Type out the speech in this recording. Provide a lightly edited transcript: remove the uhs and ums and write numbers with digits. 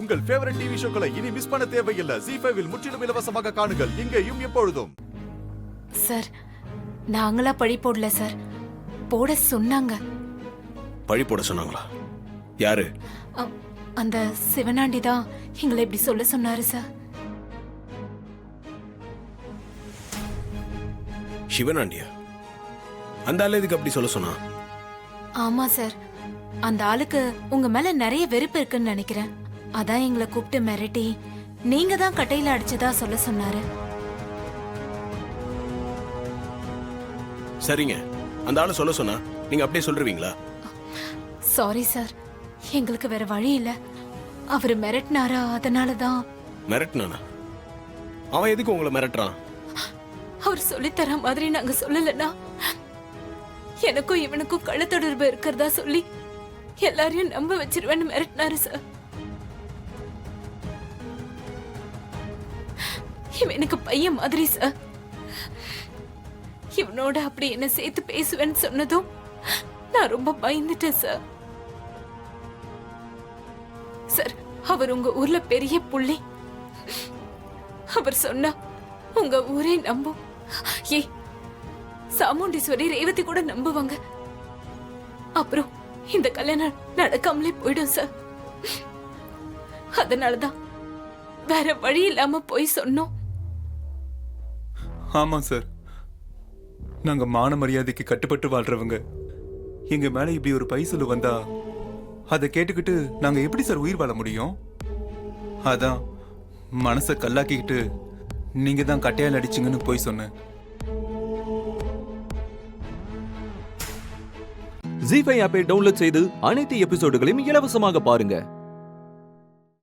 உங்கள் favourite TV ஷோக்களை இனி miss பண்ண தேவையில்லை. ZEE5 இல் முற்றிலும் இலவசமாக காணுங்கள், இங்கேயும் எப்பொழுதும். சார், நாங்களா பழி போடல சார், போட சொன்னாங்க. பழி போட சொன்னாங்களா? யாரு? அந்த சிவனாண்டி தான் எங்களை இப்படி சொல்ல சொன்னாரு சார். சிவனாண்டியா? அந்த ஆளு எதுக்கு அப்படி சொல்ல சொன்னா? ஆமா சார், அந்த ஆளுக்கு உங்க மேல நிறைய வெறுப்பு இருக்குன்னு நினைக்கிறேன். அதான் எங்களை கூப்பிட்டு மிரட்டி நீங்க தான் கட்டையில அடிச்சதா சொல்ல சொன்னாரு. சரிங்க, அந்த ஆளு சொல்ல சொன்னா நீங்க அப்படியே சொல்றீங்களா? சாரி சார், எங்களுக்கு வேற வழி இல்ல. அவரு மிரட்டினாரா, அதனாலதான். மிரட்டினானா? அவன் எதுக்கு உங்களை மிரட்டுறான்? அவர் சொல்லித்தர மாதிரி நாங்க சொல்லலன்னா எனக்கும் இவனுக்கும் கள்ளத்தொடர்பு இருக்கிறதா சொல்லி எல்லாரையும் நம்ப வச்சிருவேன்னு மிரட்டினாரு சார். இவன் எனக்கு பையன் மாதிரி சார். இவனோட அப்படி என்ன சேர்த்து பேசுவேன்னு சொன்னதும் நான் ரொம்ப பயந்துட்டேன் சார். சார், அவர் உங்க ஊர்ல பெரிய புள்ளி. அவர் சொன்னா உங்க ஊரே நம்பும். ஏ, சாமுண்டீஸ்வரி, ரேவதி கூட நம்புவாங்க. அப்புறம் இந்த கல்யாணம் நடக்காமலே போயிடும் சார். அதனாலதான் வேற வழி இல்லாம போய் சொன்னோம். ஆமா சார், நாங்க மான மரியாதைக்கு கட்டுப்பட்டு வாழ்றவங்க. எங்க மேல இப்படி ஒரு பைசலு வந்தா அதை கேட்டுக்கிட்டு நாங்க எப்படி சார் உயிர் வாழ முடியும்? அதான் மனசை கல்லாக்கிக்கிட்டு நீங்க தான் கட்டையால் அடிச்சிங்கன்னு போய் சொன்னேன். ZEE5 ஆப்பை டவுன்லோட் செய்து அனைத்து எபிசோடுகளையும் இலவசமாக பாருங்க.